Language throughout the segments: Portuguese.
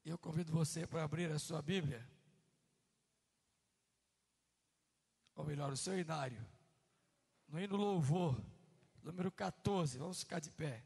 E eu convido você para abrir a sua Bíblia, ou melhor, o seu inário, no hino louvor, número 14, vamos ficar de pé.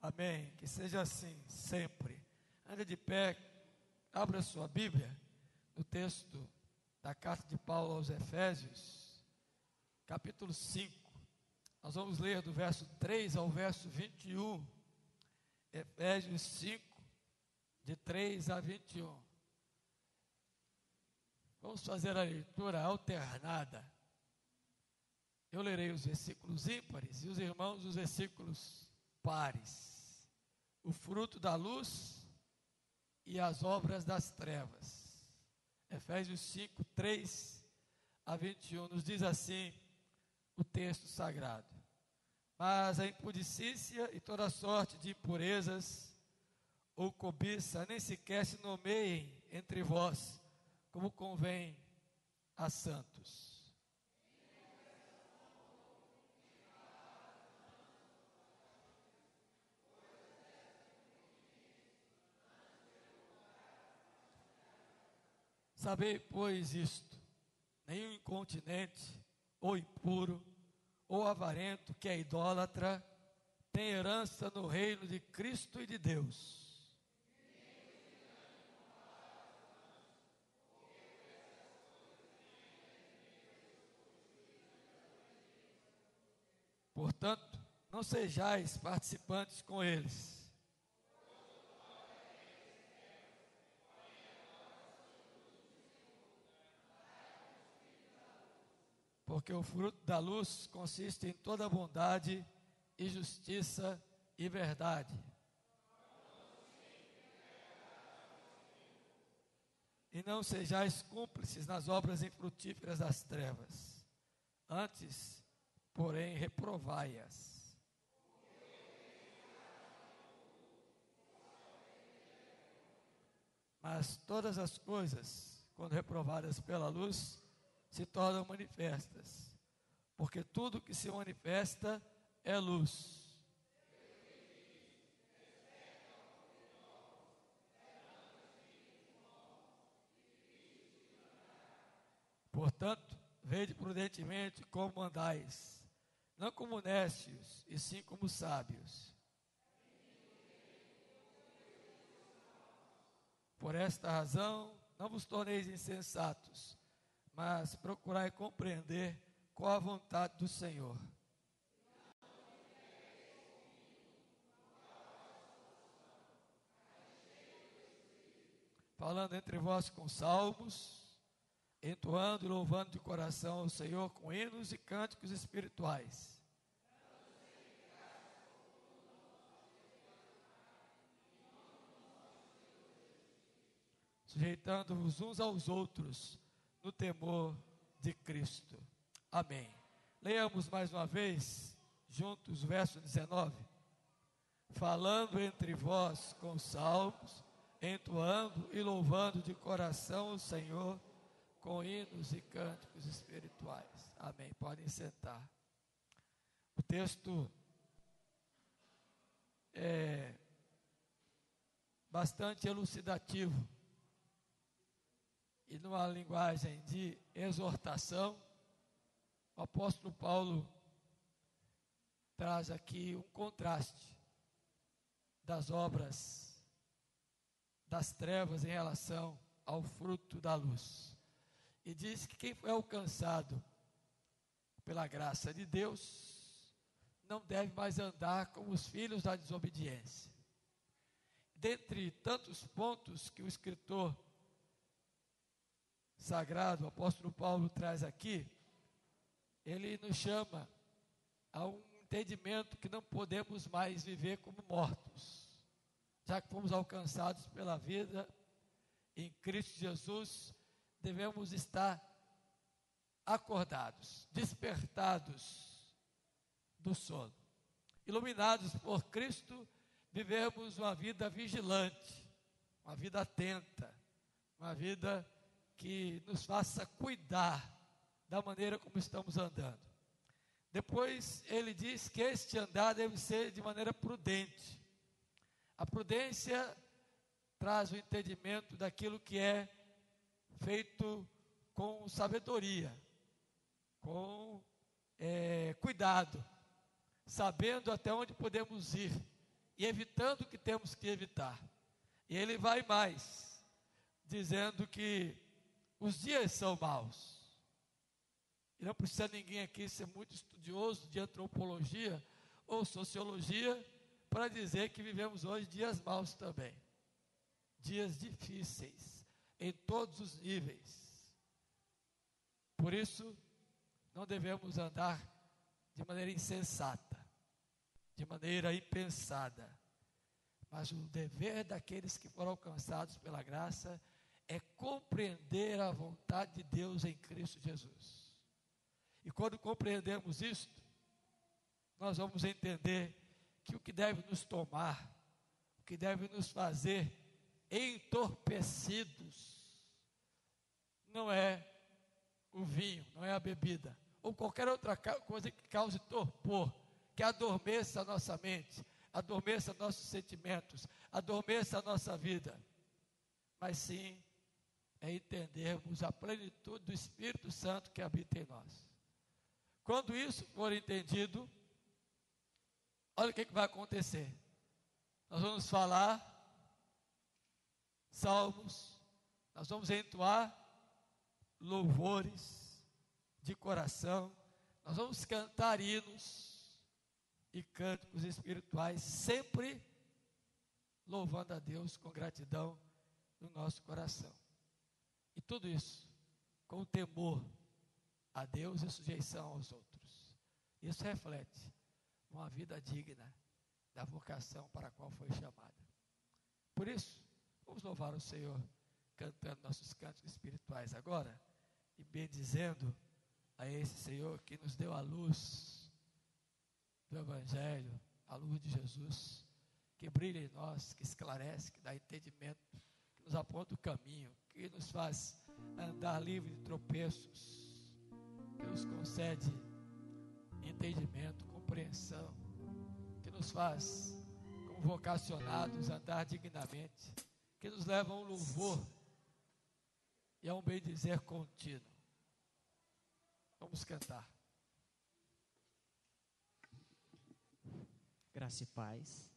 Amém, que seja assim sempre. Ande de pé, abra sua Bíblia no texto da carta de Paulo aos Efésios, capítulo 5. Nós vamos ler do verso 3 ao verso 21. Efésios 5, de 3 a 21. Vamos fazer a leitura alternada. Eu lerei os versículos ímpares e os irmãos os versículos pares. O fruto da luz e as obras das trevas. Efésios 5, 3 a 21, nos diz assim o texto sagrado: mas a impudicícia e toda sorte de impurezas ou cobiça nem sequer se nomeiem entre vós, como convém a santos. Sabei, pois, isto: nenhum incontinente, ou impuro, ou avarento, que é idólatra, tem herança no reino de Cristo e de Deus. Portanto, não sejais participantes com eles. Porque o fruto da luz consiste em toda bondade e justiça e verdade. E não sejais cúmplices nas obras infrutíferas das trevas. Antes, porém, reprovai-as. Mas todas as coisas, quando reprovadas pela luz, se tornam manifestas, porque tudo que se manifesta é luz. Portanto, vede prudentemente como andais, não como necios, e sim como sábios. Por esta razão, não vos torneis insensatos, mas procurai compreender qual a vontade do Senhor. Falando entre vós com salmos, entoando e louvando de coração ao Senhor com hinos e cânticos espirituais. Sujeitando-vos uns aos outros no temor de Cristo. Amém. Leamos mais uma vez, juntos, o verso 19. Falando entre vós com salmos, entoando e louvando de coração o Senhor com hinos e cânticos espirituais. Amém. Podem sentar. O texto é bastante elucidativo e numa linguagem de exortação. O apóstolo Paulo traz aqui um contraste das obras das trevas em relação ao fruto da luz. E diz que quem foi alcançado pela graça de Deus não deve mais andar como os filhos da desobediência. Dentre tantos pontos que o escritor sagrado, o apóstolo Paulo, traz aqui, ele nos chama a um entendimento que não podemos mais viver como mortos, já que fomos alcançados pela vida em Cristo Jesus. Devemos estar acordados, despertados do sono, iluminados por Cristo. Vivemos uma vida vigilante, uma vida atenta, uma vida que nos faça cuidar da maneira como estamos andando. Depois ele diz que este andar deve ser de maneira prudente. A prudência traz o entendimento daquilo que é feito com sabedoria, com cuidado, sabendo até onde podemos ir e evitando o que temos que evitar. E ele vai mais, dizendo que os dias são maus. E não precisa ninguém aqui ser muito estudioso de antropologia ou sociologia para dizer que vivemos hoje dias maus também. Dias difíceis, em todos os níveis. Por isso, não devemos andar de maneira insensata, de maneira impensada. Mas o dever daqueles que foram alcançados pela graça é compreender a vontade de Deus em Cristo Jesus. E quando compreendemos isto, nós vamos entender que o que deve nos tomar, o que deve nos fazer entorpecidos, não é o vinho, não é a bebida, ou qualquer outra coisa que cause torpor, que adormeça a nossa mente, adormeça nossos sentimentos, adormeça a nossa vida, mas sim é entendermos a plenitude do Espírito Santo que habita em nós. Quando isso for entendido, olha o que vai acontecer. Nós vamos falar salmos, nós vamos entoar louvores de coração, nós vamos cantar hinos e cânticos espirituais, sempre louvando a Deus com gratidão no nosso coração. E tudo isso com temor a Deus e sujeição aos outros. Isso reflete uma vida digna da vocação para a qual foi chamada. Por isso, vamos louvar o Senhor cantando nossos cânticos espirituais agora e bendizendo a esse Senhor que nos deu a luz do Evangelho, a luz de Jesus, que brilha em nós, que esclarece, que dá entendimento, que nos aponta o caminho, que nos faz andar livre de tropeços, que nos concede entendimento, compreensão, que nos faz, como vocacionados, andar dignamente, que nos leva a um louvor e a um bem-dizer contínuo. Vamos cantar. Graça e paz.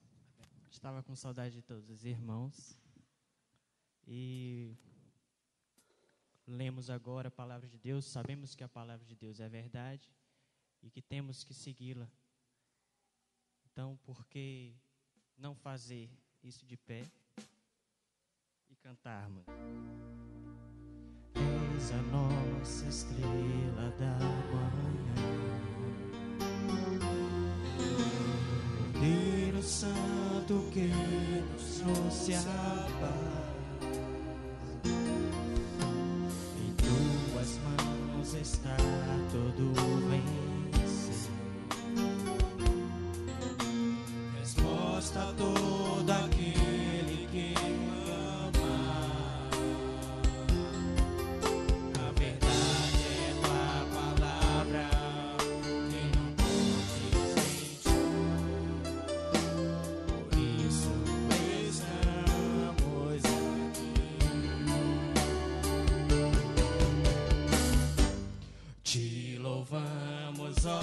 Estava com saudade de todos os irmãos. E lemos agora a palavra de Deus. Sabemos que a palavra de Deus é verdade e que temos que segui-la. Então, por que não fazer isso de pé e cantarmos? Eis a nossa estrela da manhã, Cordeiro Santo que nos trouxe a paz. Em tuas mãos está todo vencer. Resposta a todo aquele que ama. A verdade é tua palavra, que não pode desmentir. Por isso estamos aqui. Te louvamos, ó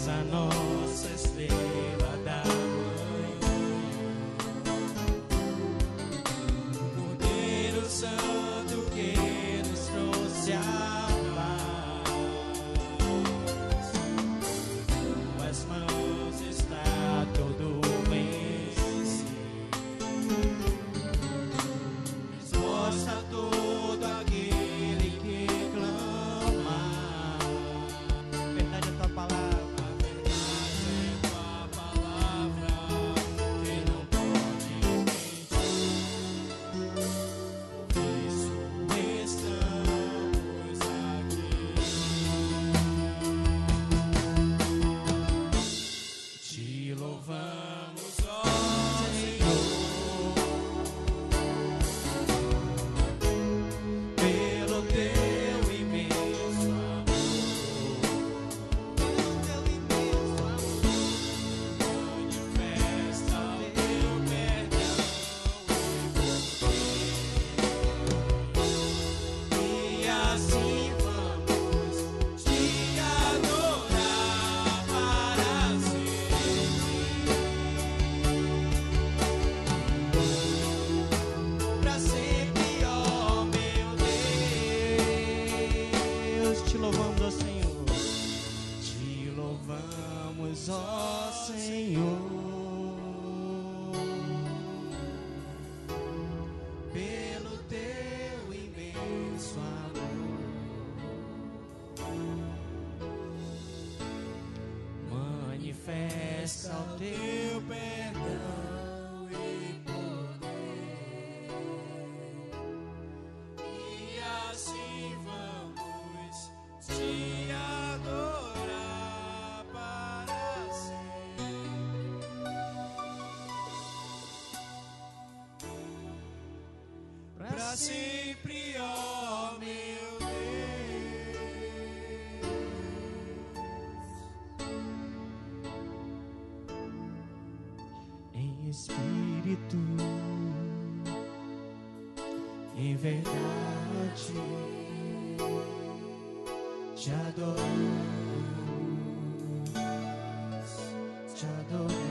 a nossa estrela da manhã, Cordeiro Santo que nos trouxe a paz. Em tuas mãos está todo vencer. Resposta a todo aquele que clama. Verdade é tua palavra. Ó Senhor, pelo teu imenso amor, manifesta o teu perdão e poder, e assim vamos te adorar. Pra sempre, ó meu Deus, em espírito, em verdade, te adoramos, te adoramos.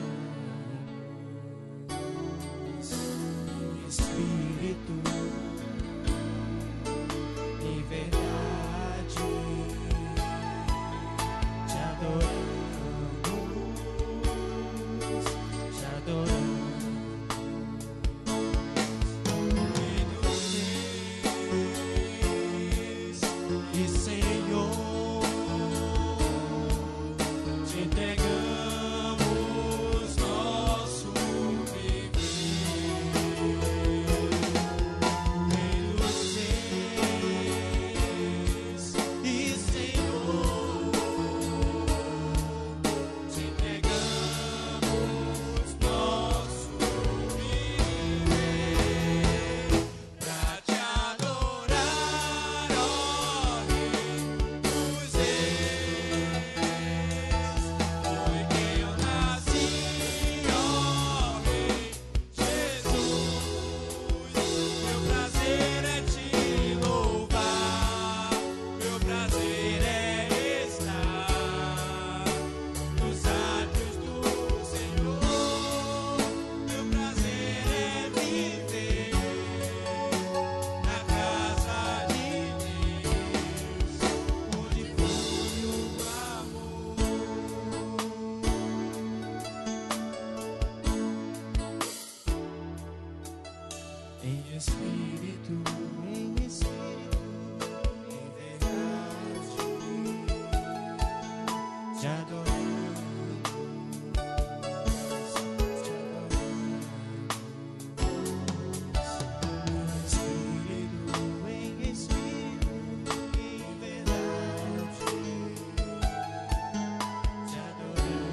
em espírito, em verdade, te adoramos, em espírito, em verdade, te adoramos, te adoramos.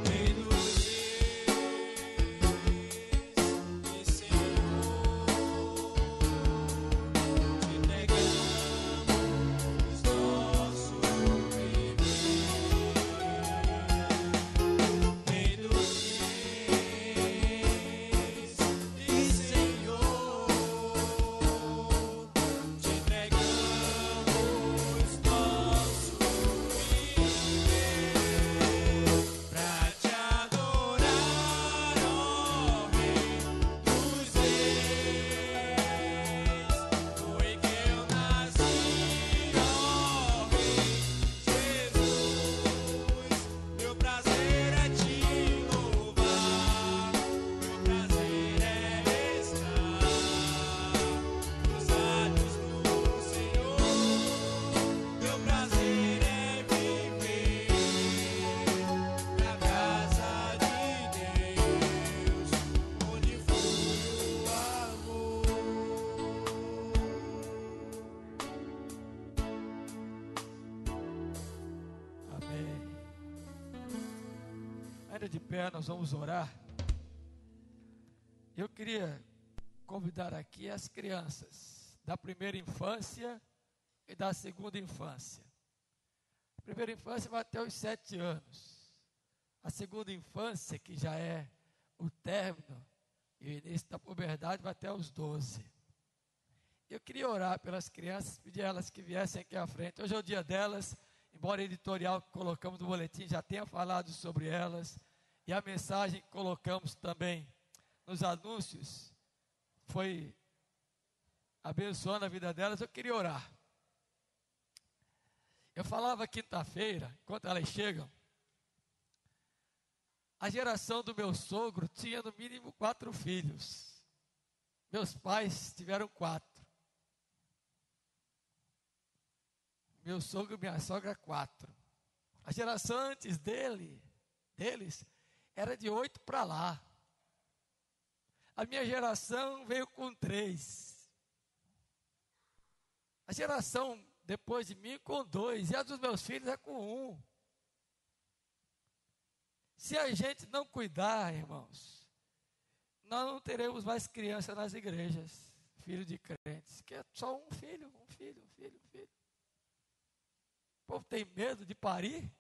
Rei dos reis e Senhor, te entregamos nosso viver. Rei dos reis e Senhor, te entregamos nosso viver. Pra te adorar, ó Rei dos reis, foi que eu nasci, ó Rei Jesus. Meu prazer é te louvar, meu prazer é estar cruzados no Senhor. Meu prazer é viver na casa de Deus, onde flui o amor. Amém. Ainda de pé, nós vamos orar. Eu queria convidar aqui as crianças da primeira infância e da segunda infância. A primeira infância vai até os 7 anos. A segunda infância, que já é o término e o início da puberdade, vai até os 12. Eu queria orar pelas crianças, pedir a elas que viessem aqui à frente. Hoje é o dia delas, embora a editorial que colocamos no boletim já tenha falado sobre elas, e a mensagem que colocamos também nos anúncios foi abençoando a vida delas. Eu queria orar. Eu falava quinta-feira, enquanto elas chegam, a geração do meu sogro tinha no mínimo 4 filhos. Meus pais tiveram 4. Meu sogro e minha sogra 4. A geração antes deles era de 8 para lá. A minha geração veio com 3. A geração depois de mim com 2. E a dos meus filhos é com 1. Se a gente não cuidar, irmãos, nós não teremos mais criança nas igrejas, filho de crentes, que é só um filho. O povo tem medo de parir.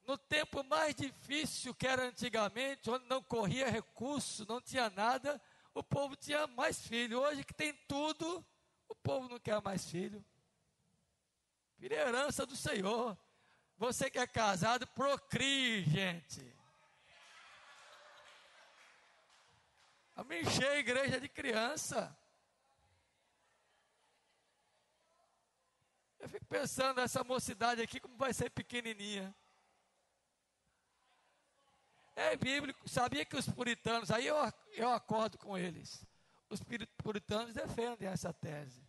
No tempo mais difícil que era antigamente, onde não corria recurso, não tinha nada, o povo tinha mais filho. Hoje que tem tudo, o povo não quer mais filho. Filho é herança do Senhor. Você que é casado, procrie, gente. Vamos encher a igreja de criança. Eu fico pensando nessa mocidade aqui, como vai ser pequenininha. É bíblico, sabia que os puritanos, aí eu acordo com eles. Os puritanos defendem essa tese.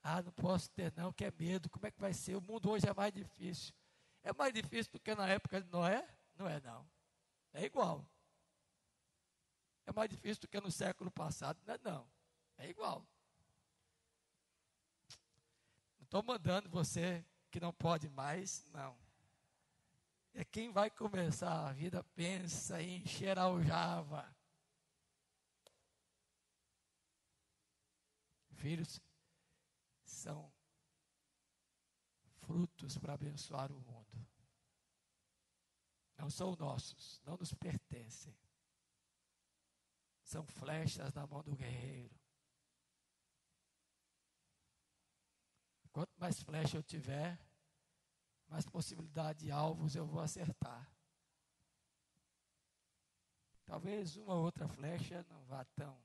Ah, não posso ter não, que é medo, como é que vai ser? O mundo hoje é mais difícil. É mais difícil do que na época de Noé? Não é não. É igual. É mais difícil do que no século passado? Não é não. É igual. Não estou mandando você que não pode mais, não. É quem vai começar a vida, pensa em encher a aljava. Filhos são frutos para abençoar o mundo. Não são nossos, não nos pertencem. São flechas na mão do guerreiro. Quanto mais flecha eu tiver, mais possibilidade de alvos eu vou acertar. Talvez uma ou outra flecha não vá tão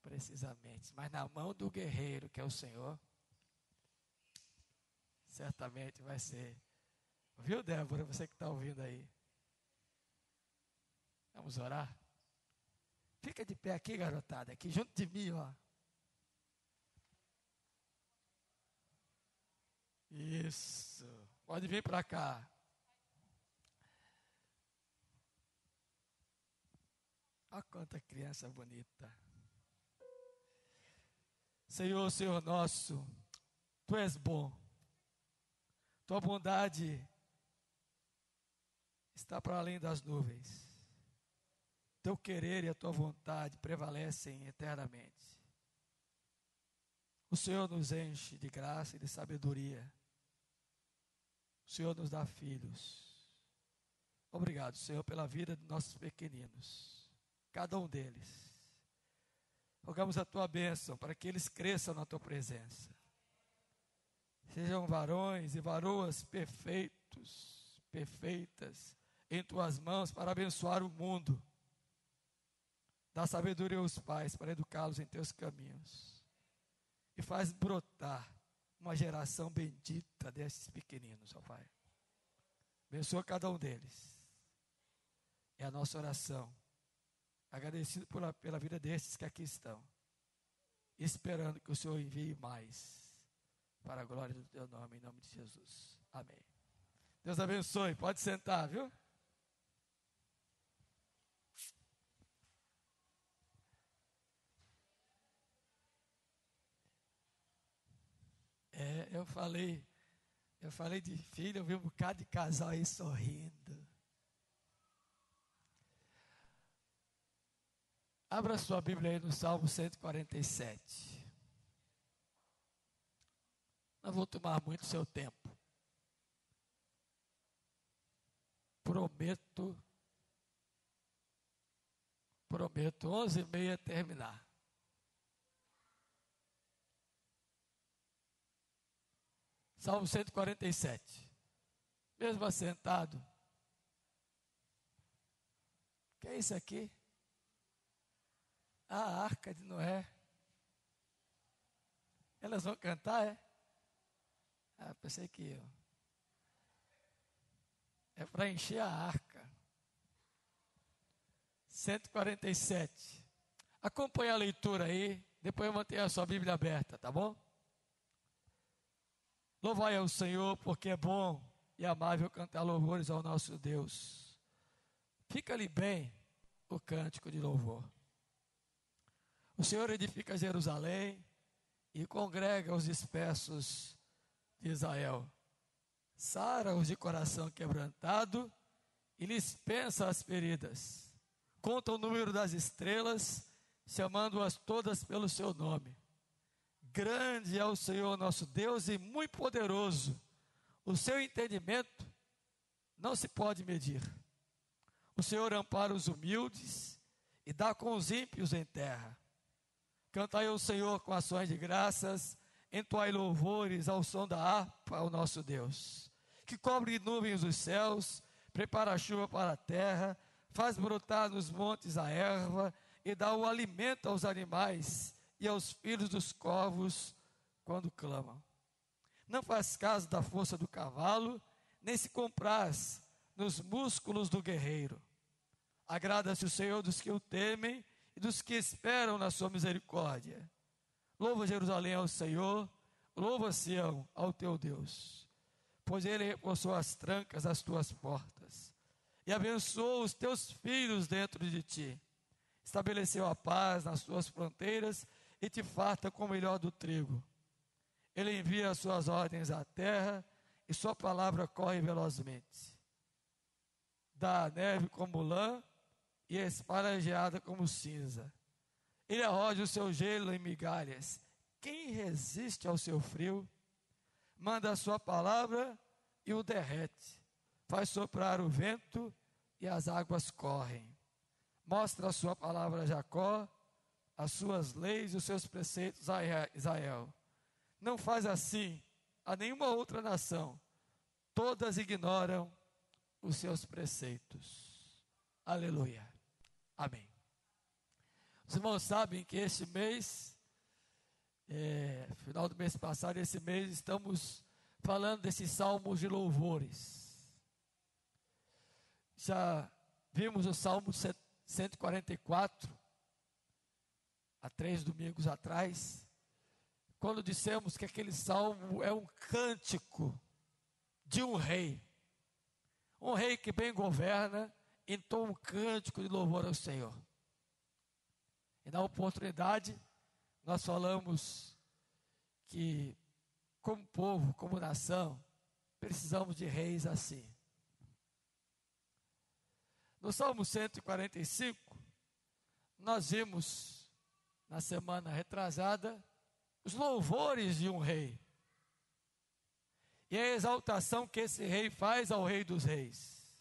precisamente, mas na mão do guerreiro, que é o Senhor, certamente vai ser. Viu, Débora, você que está ouvindo aí? Vamos orar? Fica de pé aqui, garotada, aqui junto de mim, ó. Isso. Pode vir para cá. Olha quanta criança bonita. Senhor, Senhor nosso, Tu és bom. Tua bondade está para além das nuvens. Teu querer e a Tua vontade prevalecem eternamente. O Senhor nos enche de graça e de sabedoria. O Senhor nos dá filhos. Obrigado, Senhor, pela vida de nossos pequeninos, cada um deles. Rogamos a Tua bênção para que eles cresçam na Tua presença. Sejam varões e varoas perfeitos, perfeitas, em Tuas mãos para abençoar o mundo. Dá sabedoria aos pais para educá-los em Teus caminhos. E faz brotar uma geração bendita desses pequeninos, ó Pai. Abençoa cada um deles. É a nossa oração. Agradecido pela vida desses que aqui estão. Esperando que o Senhor envie mais. Para a glória do Teu nome, em nome de Jesus. Amém. Deus abençoe. Pode sentar, viu? Eu falei de filho, eu vi um bocado de casal aí sorrindo. Abra sua Bíblia aí no Salmo 147. Não vou tomar muito seu tempo. Prometo 11h30 terminar. Salmo 147. Mesmo assentado. O que é isso aqui? A arca de Noé. Elas vão cantar, é? Pensei que é para encher a arca. 147. Acompanhe a leitura aí. Depois mantenha a sua Bíblia aberta, tá bom? Louvai ao Senhor, porque é bom e amável cantar louvores ao nosso Deus. Fica-lhe bem o cântico de louvor. O Senhor edifica Jerusalém e congrega os dispersos de Israel. Sara-os de coração quebrantado e lhes pensa as feridas. Conta o número das estrelas, chamando-as todas pelo seu nome. Grande é o Senhor nosso Deus e muito poderoso. O seu entendimento não se pode medir. O Senhor ampara os humildes e dá com os ímpios em terra. Cantai ao Senhor com ações de graças, entoai louvores ao som da harpa ao nosso Deus, que cobre de nuvens os céus, prepara a chuva para a terra, faz brotar nos montes a erva e dá o alimento aos animais e aos filhos dos corvos quando clamam. Não faz caso da força do cavalo, nem se compraz nos músculos do guerreiro. Agrada-se o Senhor dos que o temem e dos que esperam na sua misericórdia. Louva Jerusalém ao Senhor, louva Sião ao teu Deus, pois ele reforçou as trancas das tuas portas e abençoou os teus filhos dentro de ti. Estabeleceu a paz nas tuas fronteiras e te farta com o melhor do trigo. Ele envia as suas ordens à terra e sua palavra corre velozmente. Dá a neve como lã e espalha a geada como cinza. Ele arroja o seu gelo em migalhas. Quem resiste ao seu frio? Manda a sua palavra e o derrete. Faz soprar o vento e as águas correm. Mostra a sua palavra a Jacó, as suas leis e os seus preceitos a Israel. Não faz assim a nenhuma outra nação. Todas ignoram os seus preceitos. Aleluia. Amém. Os irmãos sabem que este mês, final do mês passado, esse mês, estamos falando desses salmos de louvores. Já vimos o Salmo 144, há 3 domingos atrás, quando dissemos que aquele salmo é um cântico de um rei que bem governa, entoa um cântico de louvor ao Senhor. E na oportunidade, nós falamos que, como povo, como nação, precisamos de reis assim. No Salmo 145, nós vimos, na semana retrasada, os louvores de um rei. E a exaltação que esse rei faz ao Rei dos Reis.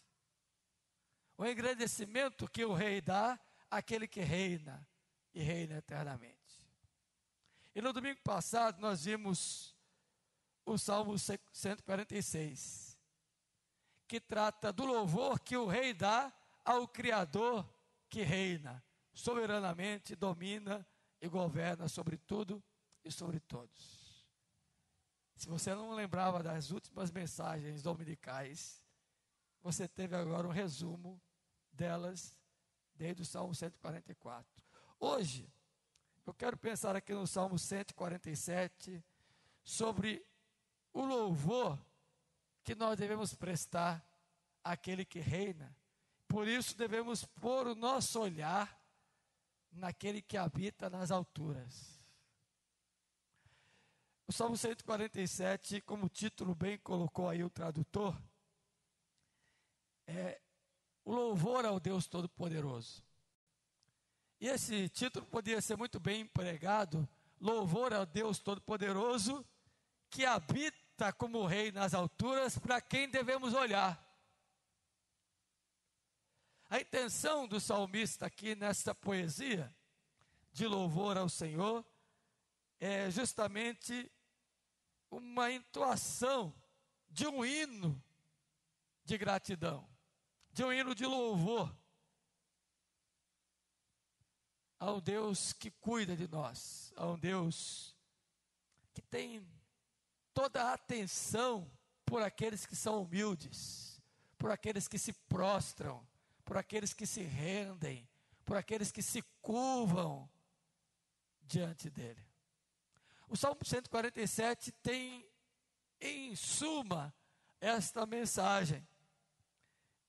O engrandecimento que o rei dá àquele que reina e reina eternamente. E no domingo passado nós vimos o Salmo 146, que trata do louvor que o rei dá ao Criador que reina, soberanamente domina e governa sobre tudo e sobre todos. Se você não lembrava das últimas mensagens dominicais, você teve agora um resumo delas desde o Salmo 144. Hoje, eu quero pensar aqui no Salmo 147 sobre o louvor que nós devemos prestar àquele que reina. Por isso devemos pôr o nosso olhar naquele que habita nas alturas. O Salmo 147, como o título bem colocou aí o tradutor, é o louvor ao Deus Todo-Poderoso. E esse título poderia ser muito bem empregado, louvor ao Deus Todo-Poderoso, que habita como rei nas alturas, para quem devemos olhar. A intenção do salmista aqui nessa poesia de louvor ao Senhor é justamente uma entoação de um hino de gratidão, de um hino de louvor a um Deus que cuida de nós, a um Deus que tem toda a atenção por aqueles que são humildes, por aqueles que se prostram, por aqueles que se rendem, por aqueles que se curvam diante dele. O Salmo 147 tem, em suma, esta mensagem.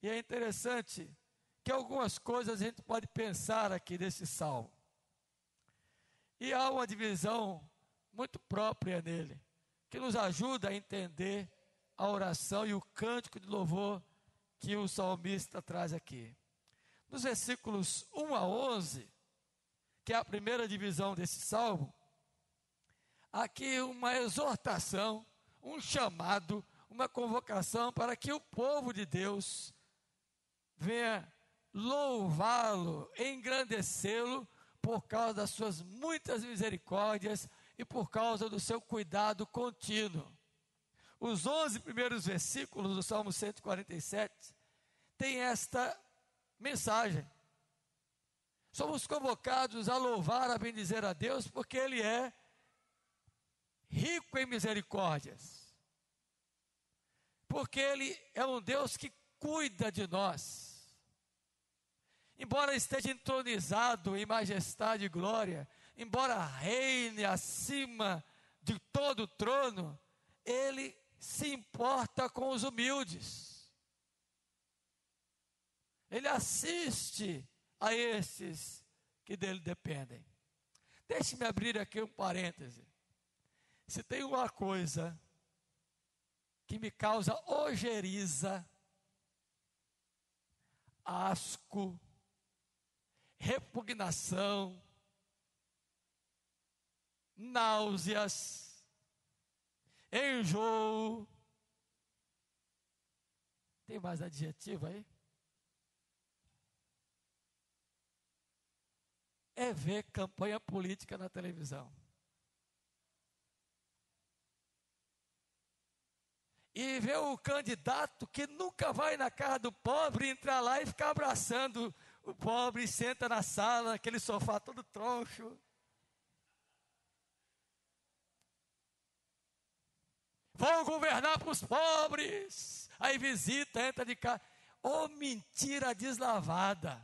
E é interessante que algumas coisas a gente pode pensar aqui desse salmo. E há uma divisão muito própria nele, que nos ajuda a entender a oração e o cântico de louvor que o salmista traz aqui. Nos versículos 1 a 11, que é a primeira divisão desse salmo, aqui uma exortação, um chamado, uma convocação para que o povo de Deus venha louvá-lo, engrandecê-lo por causa das suas muitas misericórdias e por causa do seu cuidado contínuo. Os 11 primeiros versículos do Salmo 147 têm esta mensagem. Somos convocados a louvar, a bendizer a Deus, porque Ele é rico em misericórdias, porque Ele é um Deus que cuida de nós. Embora esteja entronizado em majestade e glória, embora reine acima de todo o trono, Ele se importa com os humildes. Ele assiste a esses que dele dependem. Deixe-me abrir aqui um parêntese. Se tem uma coisa que me causa ojeriza, asco, repugnação, náuseas, enjoo, tem mais adjetivo aí? É ver campanha política na televisão. E ver o candidato que nunca vai na casa do pobre, entrar lá e ficar abraçando o pobre senta na sala, aquele sofá todo troncho. Vão governar para os pobres. Aí visita, entra de casa. Ô, mentira deslavada.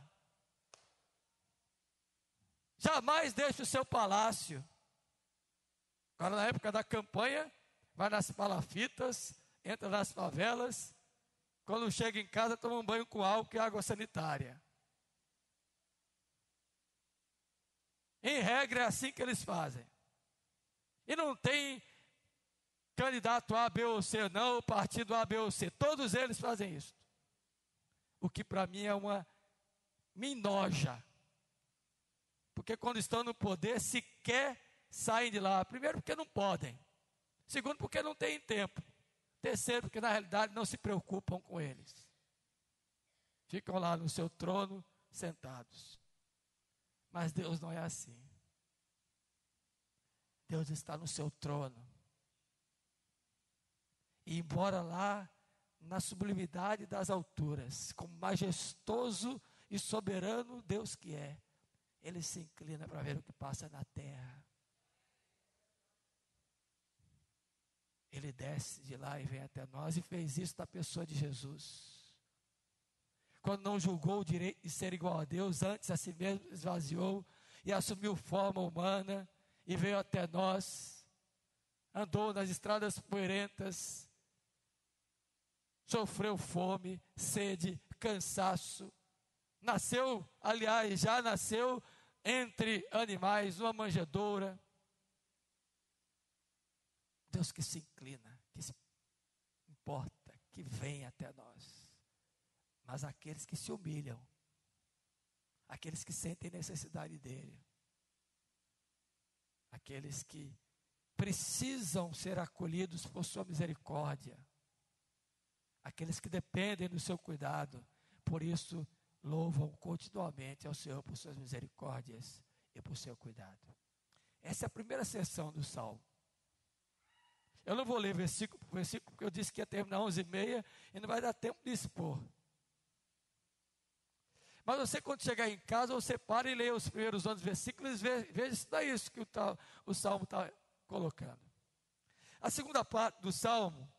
Jamais deixe o seu palácio. Agora, na época da campanha, vai nas palafitas, entra nas favelas. Quando chega em casa, toma um banho com álcool e água sanitária. Em regra, é assim que eles fazem. E não tem candidato A, B ou C, não, o partido A, B ou C. Todos eles fazem isso. O que para mim me enoja. Porque quando estão no poder, sequer saem de lá. Primeiro, porque não podem. Segundo, porque não têm tempo. Terceiro, porque na realidade não se preocupam com eles. Ficam lá no seu trono, sentados. Mas Deus não é assim. Deus está no seu trono. E embora lá, na sublimidade das alturas, como majestoso e soberano Deus que é, Ele se inclina para ver o que passa na terra. Ele desce de lá e vem até nós e fez isso na pessoa de Jesus. Quando não julgou o direito de ser igual a Deus, antes a si mesmo esvaziou e assumiu forma humana e veio até nós, andou nas estradas poeirentas, sofreu fome, sede, cansaço. Nasceu, aliás, já nasceu entre animais, numa manjedoura. Deus que se inclina, que se importa, que vem até nós. Mas aqueles que se humilham, aqueles que sentem necessidade dEle, aqueles que precisam ser acolhidos por sua misericórdia, aqueles que dependem do seu cuidado, por isso louvam continuamente ao Senhor por suas misericórdias e por seu cuidado. Essa é a primeira seção do Salmo. Eu não vou ler versículo por versículo, porque eu disse que ia terminar 11h30 e não vai dar tempo de expor. Mas você, quando chegar em casa, você para e leia os primeiros 11 versículos e veja se não é isso que o Salmo está colocando. A segunda parte do Salmo,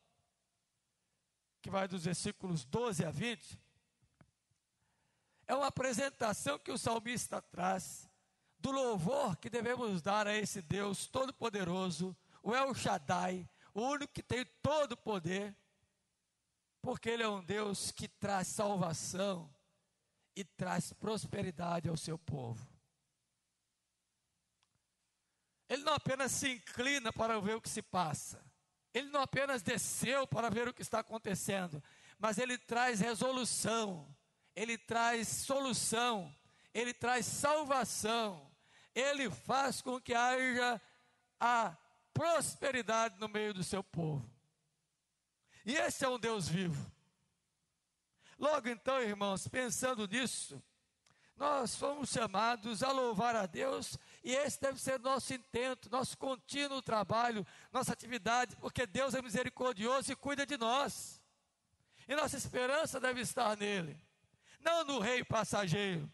que vai dos versículos 12 a 20, é uma apresentação que o salmista traz do louvor que devemos dar a esse Deus Todo-Poderoso, o El Shaddai, o único que tem todo o poder, porque Ele é um Deus que traz salvação e traz prosperidade ao seu povo. Ele não apenas se inclina para ver o que se passa, Ele não apenas desceu para ver o que está acontecendo, mas Ele traz resolução, Ele traz solução, Ele traz salvação, Ele faz com que haja a prosperidade no meio do seu povo. E esse é um Deus vivo. Logo então, irmãos, pensando nisso, nós fomos chamados a louvar a Deus, e esse deve ser nosso intento, nosso contínuo trabalho, nossa atividade, porque Deus é misericordioso e cuida de nós. E nossa esperança deve estar nele, não no rei passageiro,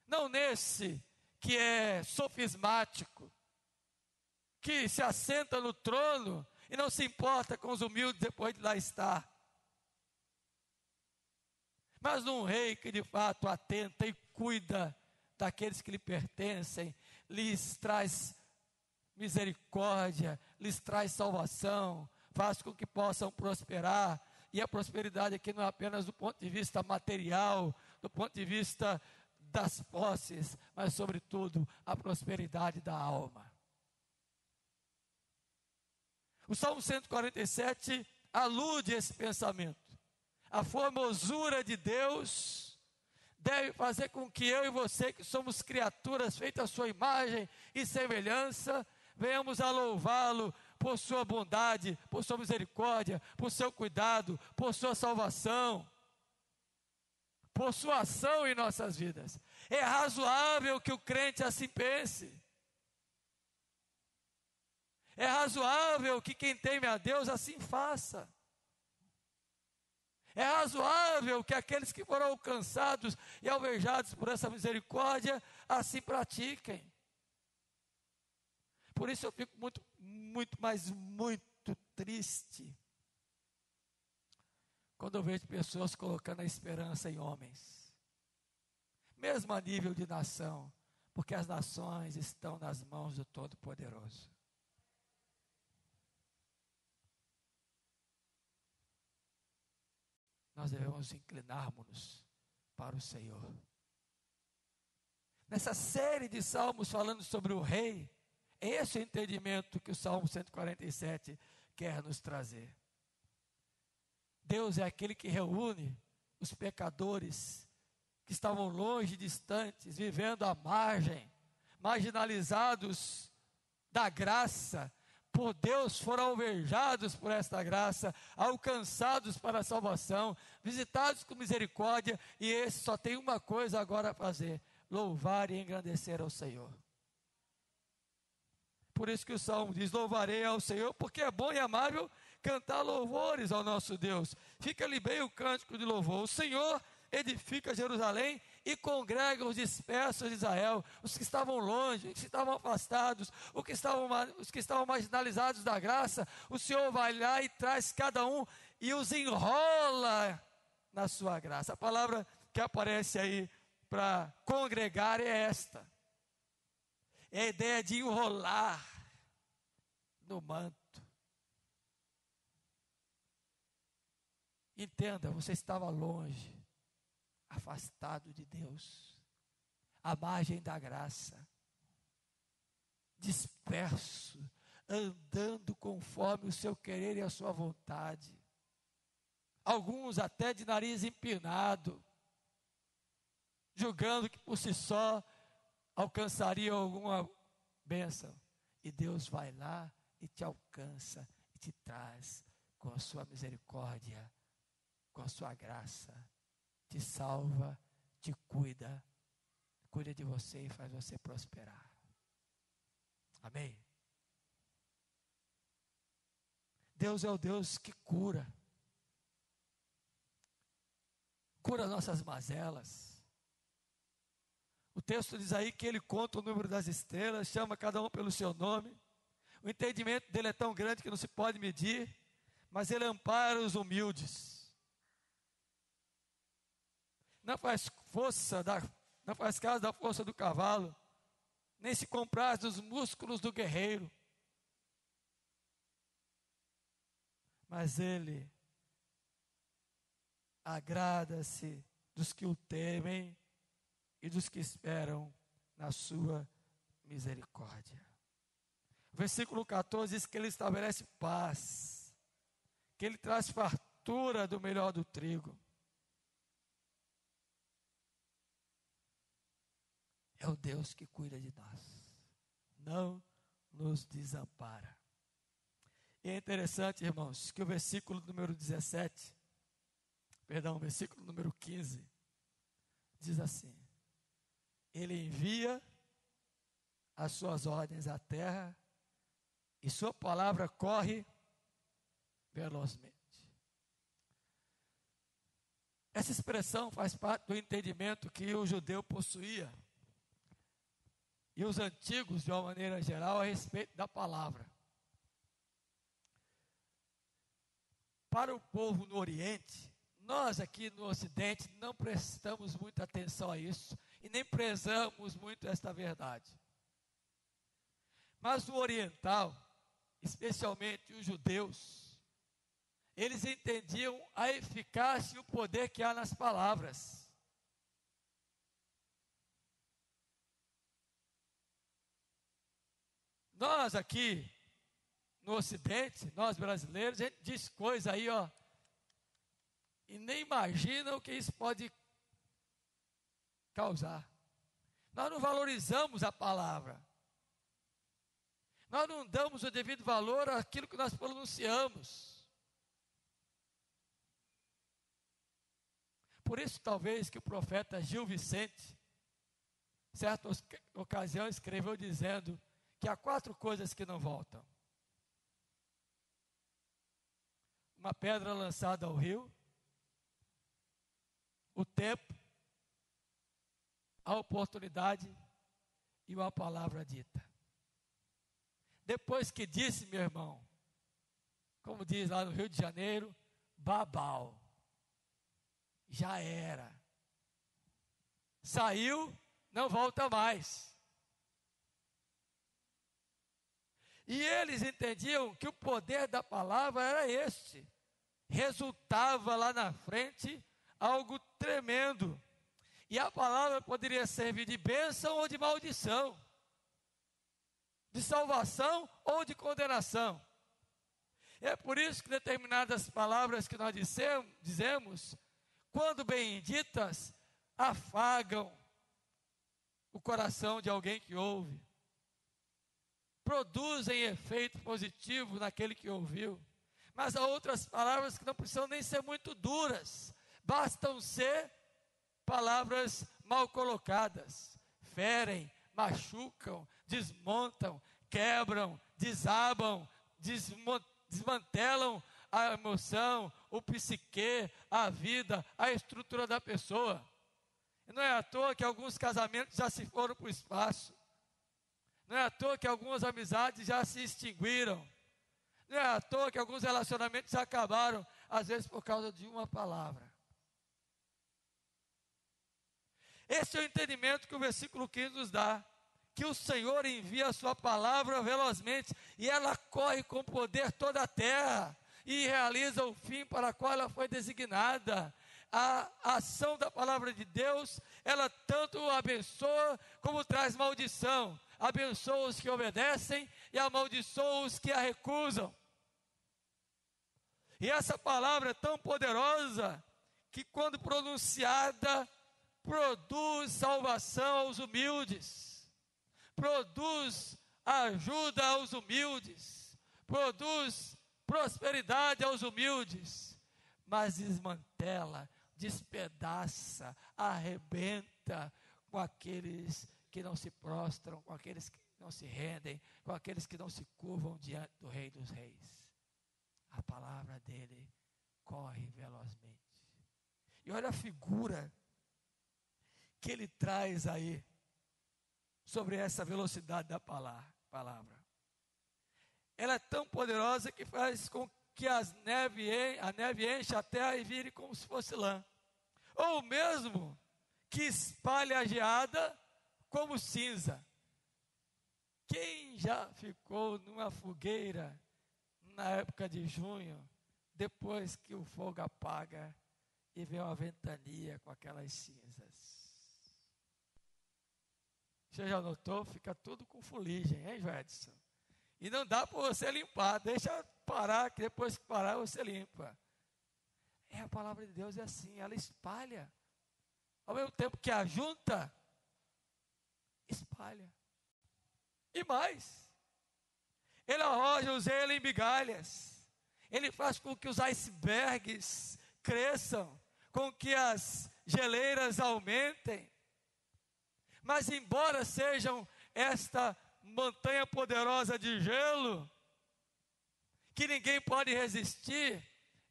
não nesse que é sofismático, que se assenta no trono e não se importa com os humildes depois de lá estar. Mas num rei que de fato atenta e cuida daqueles que lhe pertencem, lhes traz misericórdia, lhes traz salvação, faz com que possam prosperar. E a prosperidade aqui não é apenas do ponto de vista material, do ponto de vista das posses, mas sobretudo a prosperidade da alma. O Salmo 147 alude a esse pensamento. A formosura de Deus deve fazer com que eu e você, que somos criaturas feitas à sua imagem e semelhança, venhamos a louvá-lo por sua bondade, por sua misericórdia, por seu cuidado, por sua salvação, por sua ação em nossas vidas. É razoável que o crente assim pense. É razoável que quem teme a Deus assim faça. É razoável que aqueles que foram alcançados e alvejados por essa misericórdia assim pratiquem. Por isso eu fico muito triste quando eu vejo pessoas colocando a esperança em homens, mesmo a nível de nação, porque as nações estão nas mãos do Todo-Poderoso. Nós devemos inclinarmos-nos para o Senhor. Nessa série de salmos falando sobre o rei, é esse o entendimento que o Salmo 147 quer nos trazer. Deus é aquele que reúne os pecadores que estavam longe, distantes, vivendo à margem, marginalizados da graça. Por Deus foram alvejados por esta graça, alcançados para a salvação, visitados com misericórdia, e esse só tem uma coisa agora a fazer: louvar e engrandecer ao Senhor. Por isso que o Salmo diz: louvarei ao Senhor, porque é bom e amável cantar louvores ao nosso Deus. Fica-lhe bem o cântico de louvor. O Senhor edifica Jerusalém e congrega os dispersos de Israel, os que estavam longe, os que estavam afastados, os que estavam marginalizados da graça. O Senhor vai lá e traz cada um e os enrola na sua graça. A palavra que aparece aí para congregar é esta. É a ideia de enrolar no manto. Entenda, você estava longe, afastado de Deus, à margem da graça, disperso, andando conforme o seu querer e a sua vontade. Alguns até de nariz empinado, julgando que por si só alcançaria alguma bênção. E Deus vai lá e te alcança e te traz com a sua misericórdia, com a sua graça. Te salva, te cuida de você e faz você prosperar. Amém? Deus é o Deus que cura nossas mazelas. O texto diz aí que ele conta o número das estrelas, chama cada um pelo seu nome. O entendimento dele é tão grande que não se pode medir, mas ele ampara os humildes. Não faz caso da força do cavalo, nem se compraz dos músculos do guerreiro. Mas ele agrada-se dos que o temem e dos que esperam na sua misericórdia. O versículo 14 diz que ele estabelece paz, que ele traz fartura do melhor do trigo. É o Deus que cuida de nós, não nos desampara. E é interessante, irmãos, que o versículo número 15, diz assim: ele envia as suas ordens à terra e sua palavra corre velozmente. Essa expressão faz parte do entendimento que o judeu possuía, e os antigos, de uma maneira geral, a respeito da palavra. Para o povo no Oriente, nós aqui no Ocidente não prestamos muita atenção a isso e nem prezamos muito esta verdade. Mas o oriental, especialmente os judeus, eles entendiam a eficácia e o poder que há nas palavras. Nós aqui no Ocidente, nós brasileiros, a gente diz coisa aí, ó, e nem imagina o que isso pode causar. Nós não valorizamos a palavra. Nós não damos o devido valor àquilo que nós pronunciamos. Por isso, talvez, que o profeta Gil Vicente, certa ocasião, escreveu dizendo que há 4 coisas que não voltam: uma pedra lançada ao rio, o tempo, a oportunidade e uma palavra dita. Depois que disse, meu irmão, como diz lá no Rio de Janeiro, babau, já era. Saiu, não volta mais. E eles entendiam que o poder da palavra era este. Resultava lá na frente algo tremendo. E a palavra poderia servir de bênção ou de maldição, de salvação ou de condenação. É por isso que determinadas palavras que nós dizemos, quando bem ditas, afagam o coração de alguém que ouve, produzem efeito positivo naquele que ouviu. Mas há outras palavras que não precisam nem ser muito duras, bastam ser palavras mal colocadas, ferem, machucam, desmontam, quebram, desabam, desmantelam a emoção, o psique, a vida, a estrutura da pessoa. E não é à toa que alguns casamentos já se foram para o espaço. Não é à toa que algumas amizades já se extinguiram. Não é à toa que alguns relacionamentos já acabaram, às vezes por causa de uma palavra. Esse é o entendimento que o versículo 15 nos dá, que o Senhor envia a sua palavra velozmente, e ela corre com poder toda a terra, e realiza o fim para o qual ela foi designada. A ação da palavra de Deus, ela tanto abençoa, como traz maldição. Abençoa os que obedecem, e amaldiçoa os que a recusam. E essa palavra é tão poderosa, que quando pronunciada, produz salvação aos humildes, produz ajuda aos humildes, produz prosperidade aos humildes, mas desmantela, despedaça, arrebenta com aqueles que não se prostram, com aqueles que não se rendem, com aqueles que não se curvam diante do Rei dos Reis. A palavra dele corre velozmente. E olha a figura que ele traz aí sobre essa velocidade da palavra. Ela é tão poderosa que faz com que a neve enche a terra e vire como se fosse lã. Ou mesmo que espalhe a geada como cinza. Quem já ficou numa fogueira na época de junho, depois que o fogo apaga e vem uma ventania com aquelas cinzas? Você já notou? Fica tudo com fuligem, hein, Edson? E não dá para você limpar, deixa parar, que depois que parar você limpa. A palavra de Deus é assim, ela espalha. Ao mesmo tempo que ajunta, espalha. E mais, ele arroja o zelo em migalhas. Ele faz com que os icebergs cresçam, com que as geleiras aumentem. Mas embora sejam esta montanha poderosa de gelo, que ninguém pode resistir,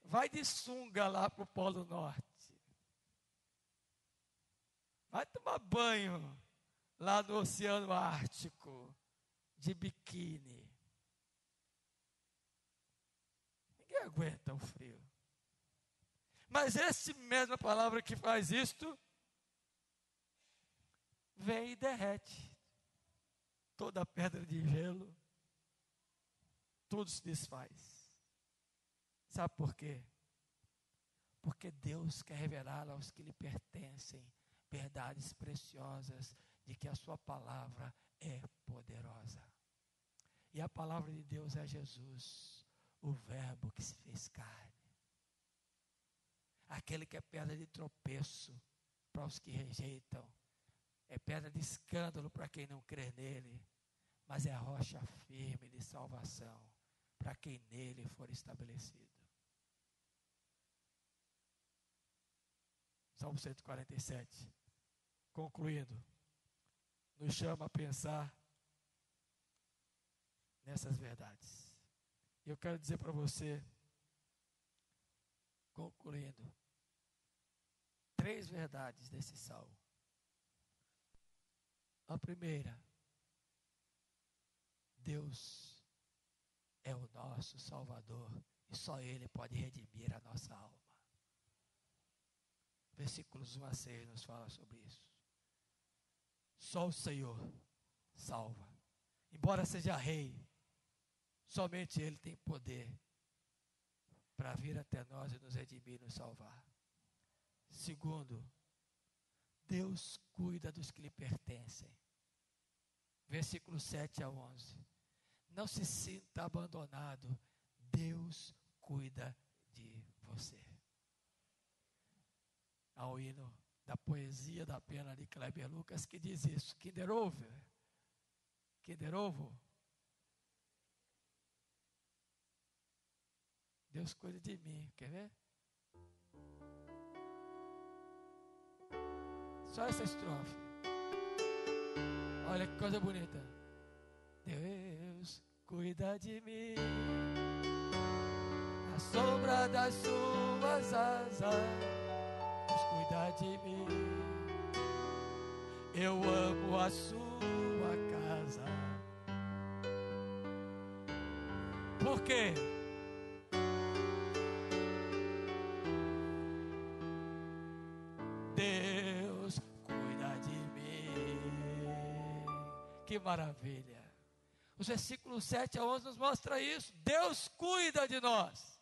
vai de sunga lá para o Polo Norte. Vai tomar banho lá no Oceano Ártico, de biquíni. Ninguém aguenta o frio. Mas essa mesma palavra que faz isto, vem e derrete toda a pedra de gelo, tudo se desfaz. Sabe por quê? Porque Deus quer revelar aos que lhe pertencem verdades preciosas de que a sua palavra é poderosa. E a palavra de Deus é Jesus, o verbo que se fez carne. Aquele que é pedra de tropeço para os que rejeitam, é pedra de escândalo para quem não crê nele, mas é rocha firme de salvação para quem nele for estabelecido. Salmo 147, concluindo, nos chama a pensar nessas verdades. E eu quero dizer para você, concluindo, 3 verdades desse salmo. A primeira, Deus é o nosso Salvador e só Ele pode redimir a nossa alma. Versículos 1 a 6 nos fala sobre isso. Só o Senhor salva. Embora seja rei, somente Ele tem poder para vir até nós e nos redimir e nos salvar. Segundo, Deus cuida dos que lhe pertencem. Versículos 7 a 11. Não se sinta abandonado. Deus cuida de você. Há o hino da poesia da pena de Kleber Lucas que diz isso. Kinder Ovo. Kinder Ovo. Deus cuida de mim. Quer ver? Só essa estrofe. Olha que coisa bonita. Deus cuida de mim, na sombra das suas asas. Deus cuida de mim. Eu amo a sua casa. Por quê? Deus cuida de mim. Que maravilha. Os versículos 7 a 11 nos mostra isso. Deus cuida de nós.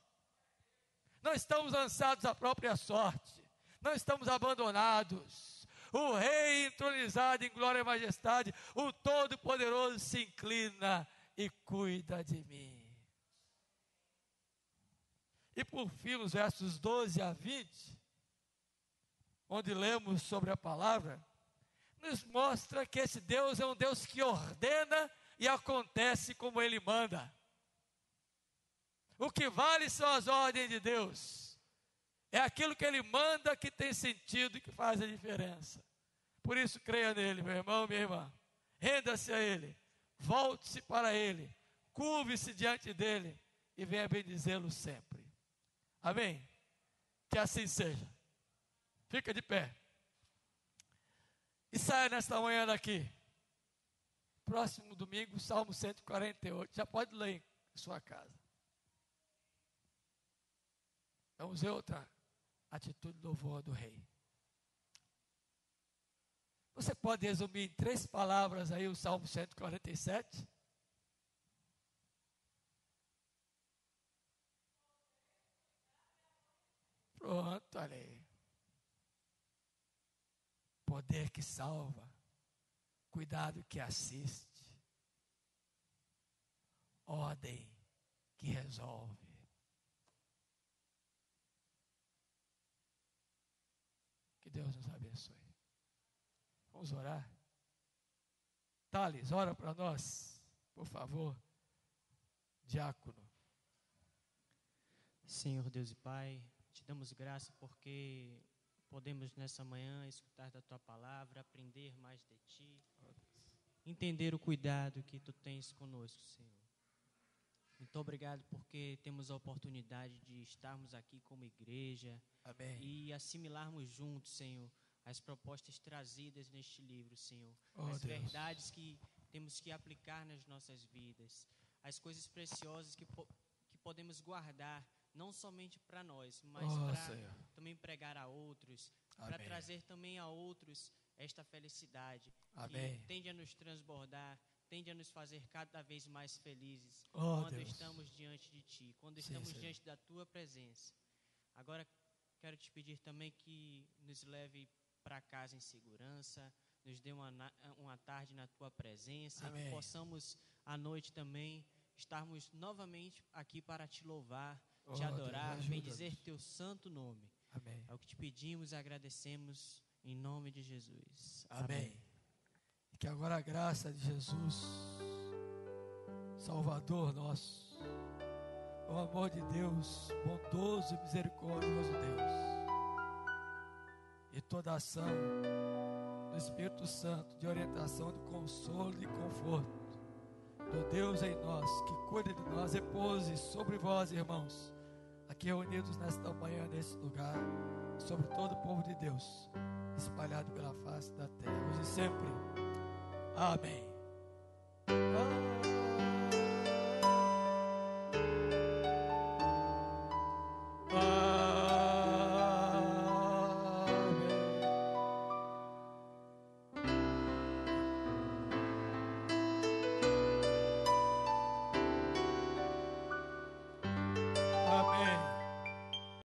Não estamos lançados à própria sorte. Não estamos abandonados. O Rei entronizado em glória e majestade, o Todo-Poderoso se inclina e cuida de mim. E por fim, os versos 12 a 20, onde lemos sobre a palavra, nos mostra que esse Deus é um Deus que ordena e acontece como Ele manda. O que vale são as ordens de Deus. É aquilo que Ele manda que tem sentido e que faz a diferença. Por isso, creia nele, meu irmão, minha irmã. Renda-se a Ele. Volte-se para Ele. Curve-se diante dEle e venha bendizê-lo sempre. Amém? Que assim seja. Fica de pé. E saia nesta manhã daqui. Próximo domingo, Salmo 148. Já pode ler em sua casa. Vamos ver outra atitude de louvor do Rei. Você pode resumir em 3 palavras aí o Salmo 147? Pronto, olha aí. Poder que salva, cuidado que assiste, ordem que resolve. Que Deus nos abençoe. Vamos orar? Thales, ora para nós, por favor, diácono. Senhor Deus e Pai, te damos graça porque podemos nessa manhã escutar da Tua palavra, aprender mais de Ti, entender o cuidado que Tu tens conosco, Senhor. Muito obrigado porque temos a oportunidade de estarmos aqui como igreja. Amém. E assimilarmos juntos, Senhor, as propostas trazidas neste livro, Senhor. Oh, as Deus. verdades que temos que aplicar nas nossas vidas. As coisas preciosas que podemos guardar, não somente para nós, mas para também pregar a outros, para trazer também a outros esta felicidade. Amém. Que tende a nos transbordar, tende a nos fazer cada vez mais felizes Oh, quando Deus. estamos diante de Ti, quando estamos diante da Tua presença. Agora, quero te pedir também que nos leve para casa em segurança, nos dê uma tarde na Tua presença, Amém. que possamos à noite também estarmos novamente aqui para Te louvar, Te adorar, Deus, bendizer Teu santo nome. Amém. É o que Te pedimos e agradecemos em nome de Jesus. Amém. E que agora a graça de Jesus, Salvador nosso, o amor de Deus, bondoso e misericordioso Deus, e toda a ação do Espírito Santo, de orientação, de consolo e de conforto, do Deus em nós, que cuida de nós, repouse sobre vós, irmãos, aqui reunidos nesta manhã, nesse lugar, sobre todo o povo de Deus, espalhado pela face da terra, hoje e sempre. Amém.